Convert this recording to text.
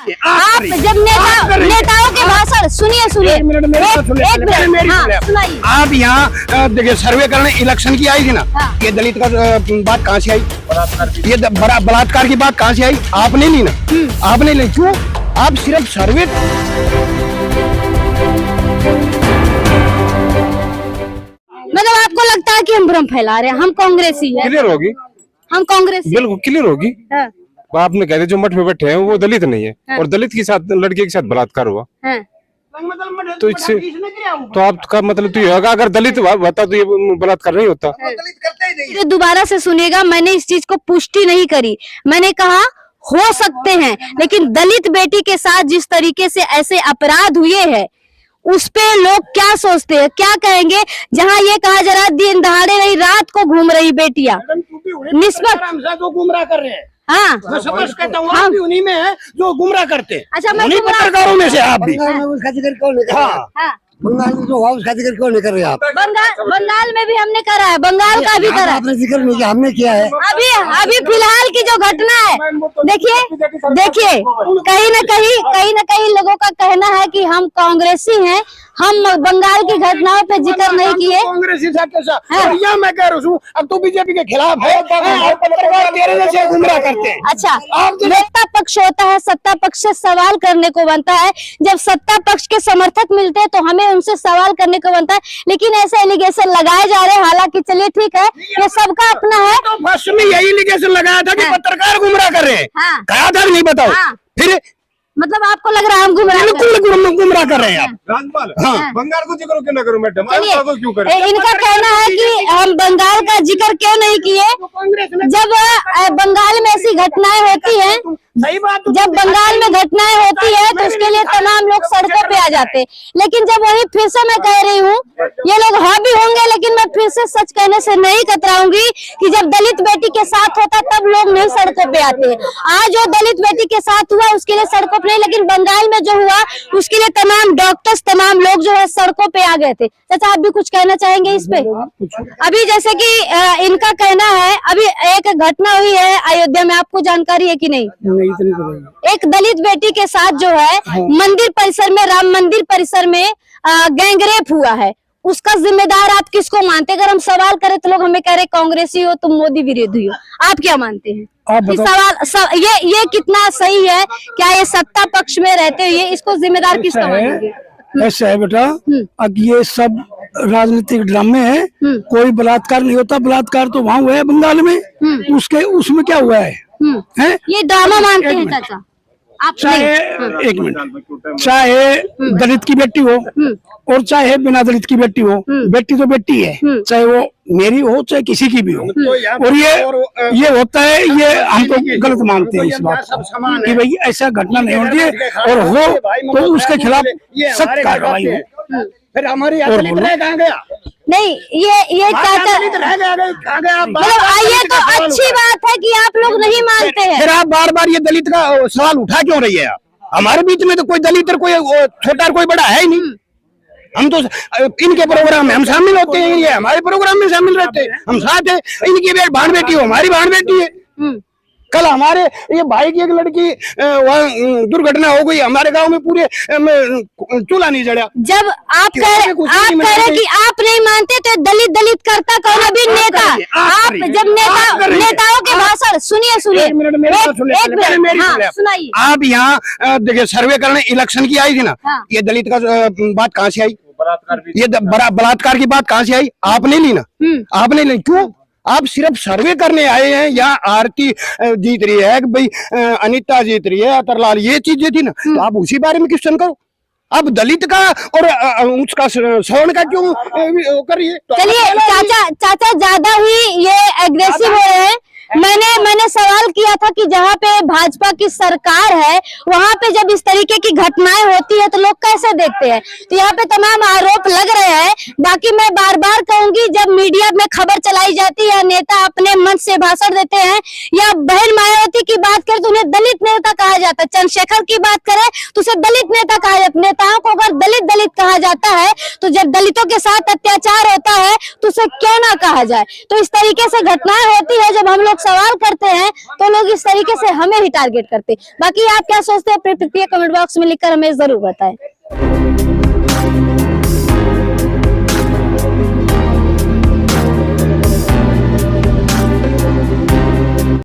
आप जब नेताओं के भाषण सुनिए एक मिनट सुनाइए। आप यहाँ देखिए सर्वे करने इलेक्शन की आई थी ना, ये दलित का बात कहाँ से आई, ये बलात्कार की बात कहाँ से आई? आपने ली ना, आपने ली। क्यों? आप सिर्फ सर्वे मतलब आपको लगता है कि हम भ्रम फैला रहे हैं, हम कांग्रेसी है? क्लियर होगी, हम कांग्रेसी बिल्कुल क्लियर होगी। आपने कह दिया जो मठ में बैठे हैं वो दलित नहीं है और दलित के साथ लड़के के साथ बलात्कार हुआ, तो इससे तो आपका मतलब तो ये होगा अगर दलित होता तो ये बलात्कार नहीं होता। तो दोबारा से सुनिएगा, मैंने इस चीज को पुष्टि नहीं करी, मैंने कहा हो सकते हैं, लेकिन दलित बेटी के साथ जिस तरीके से ऐसे अपराध हुए हैं उस पे लोग क्या सोचते हैं, क्या कहेंगे? जहां ये कहा जा रहा दिन दहाड़े नहीं रात को घूम रही बेटियां निस्बत को गुमराह कर रहे हैं। हाँ, मैं समझ कहता हूँ आप भी उन्हीं में है जो गुमराह करते हैं। अच्छा, मैं उन्हीं पत्रकारों में से आप भी। उसका जिक्र क्यों नहीं कर रहे? हाँ, बंगाल में जो हुआ उसका जिक्र क्यों नहीं कर रहे आप? बंगाल में भी हमने करा है, बंगाल का भी करा है। आपने जिक्र नहीं किया, हमने किया है। अभी फिलहाल की जो घटना है, देखिए कहीं न कहीं लोगों का कहना है कि हम कांग्रेसी हैं, हम बंगाल की घटनाओं पे जिक्र नहीं किए। कांग्रेसी और यह मैं कह रहा हूँ, अब तो बीजेपी के खिलाफ है, पत्रकार तेरे जैसे गुमराह करते हैं। अच्छा, सत्ता पक्ष होता है, सत्ता पक्ष से सवाल करने को बनता है। जब सत्ता पक्ष के समर्थक मिलते हैं तो हमें उनसे सवाल करने को बनता है, लेकिन ऐसे एलिगेशन लगाए जा रहे हैं। हालांकि चलिए ठीक है, ये सबका अपना है। तो फर्स्ट में यही एलिगेशन लगाया था कि पत्रकार गुमराह कर रहे हैं, कहा था नहीं बताओ। फिर मतलब आपको लग रहा है हम गुमराह गुमराह कर रहे हैं आप? राजपाल, बंगाल को जिक्र क्यों ना करो मैडम, क्यों करें? इनका कहना है कि हम बंगाल का जिक्र क्यों नहीं किए, जब बंगाल में ऐसी घटनाएं होती हैं, सही बात। जब बंगाल में घटनाएं होती है तो उसके लिए तमाम लोग सड़कों पे आ जाते हैं। लेकिन जब वही फिर से मैं कह रही हूँ, ये लोग हाँ भी होंगे, लेकिन मैं फिर से सच कहने से नहीं कतराऊंगी कि जब दलित बेटी के साथ होता तब लोग नहीं सड़कों पे आते। आज जो दलित बेटी के साथ हुआ उसके लिए सड़कों पे नहीं, लेकिन बंगाल में जो हुआ उसके लिए तमाम डॉक्टर्स, तमाम लोग जो है सड़कों पे आ गए थे। चाचा, आप भी कुछ कहना चाहेंगे इस पे? अभी जैसे कि इनका कहना है, अभी एक घटना हुई है अयोध्या में, आपको जानकारी है कि नहीं? एक दलित बेटी के साथ जो है मंदिर परिसर में, राम मंदिर परिसर में गैंगरेप हुआ है, उसका जिम्मेदार आप किसको मानते हैं? अगर हम सवाल करें तो लोग हमें कह रहे कांग्रेसी हो, तुम मोदी विरोधी हो, आप क्या मानते हैं? सवाल ये कितना सही है? क्या ये सत्ता पक्ष में रहते हुए इसको जिम्मेदार किसको मानेंगे? ऐसा है बेटा, अब ये सब राजनीतिक ड्रामे है, कोई बलात्कार नहीं होता। बलात्कार तो वहाँ हुआ है बंगाल में, उसमें क्या हुआ है? ये ड्रामा मानते हैं चाचा आप? चाहे एक मिनट, चाहे दलित की बेटी हो और चाहे बिना दलित की बेटी हो, बेटी तो बेटी है, चाहे वो मेरी हो चाहे किसी की भी हो। और ये होता है, ये हम तो गलत मानते हैं इस बात कि भाई ऐसा घटना नहीं होती है, और हो तो उसके खिलाफ सख्त कार्रवाई हो। फिर हमारी कहाँ गया? नहीं, ये चाचा मतलब ये तो अच्छी बात है कि आप लोग नहीं मानते हैं। फिर आप बार बार ये दलित का सवाल उठा क्यों रही है? हमारे बीच में तो कोई दलित और कोई छोटा और कोई बड़ा है ही नहीं। हम तो इनके प्रोग्राम में हम शामिल होते हैं, ये हमारे प्रोग्राम में शामिल रहते हैं, हम साथ हैं। इनकी भाण बेटी हो, हमारी भाण बेटी है। कल हमारे ये भाई की एक लड़की वहाँ दुर्घटना हो गई, हमारे गांव में पूरे चूल्हा नहीं जड़ा। जब आप कह रहे कि आप नहीं मानते तो दलित करता कौन? अभी नेता, आप जब नेताओं के भाषण सुनिए एक मिनट सुनाइए। आप यहाँ देखिए सर्वे करने इलेक्शन की आई थी ना, ये दलित का बात कहाँ से आई, ये बलात्कार की बात कहाँ से आई? आपने ली ना, आपने ली। क्यों? आप सिर्फ सर्वे करने आए हैं। यहाँ आरती जीत रही है, भाई अनीता जीत रही है, अतरलाल ये चीजें थी ना, तो आप उसी बारे में क्वेश्चन करो। आप दलित का और उसका सवर्ण का क्यों कर रही है? चलिए चाचा ज्यादा ही ये एग्रेसिव हो रहे हैं। मैंने सवाल किया था कि जहाँ पे भाजपा की सरकार है वहाँ पे जब इस तरीके की घटनाएं होती है तो लोग कैसे देखते हैं, तो यहाँ पे तमाम आरोप लग रहे हैं। बाकी मैं बार बार कहूंगी, जब मीडिया में खबर चलाई जाती है, नेता अपने मंच से भाषण देते हैं, या बहन मायावती की बात करें तो उन्हें दलित नेता कहा जाता है, चंद्रशेखर की बात करें तो उसे दलित नेता कहा जाता है। नेताओं को अगर दलित कहा जाता है तो जब दलितों के साथ अत्याचार होता है तो उसे क्यों ना कहा जाए? तो इस तरीके से घटनाएं होती है, जब हम लोग सवाल करते हैं तो लोग इस तरीके से हमें ही टारगेट करते हैं। बाकी आप क्या सोचते हैं, प्रतिक्रिया कमेंट बॉक्स में लिखकर हमें जरूर बताएं।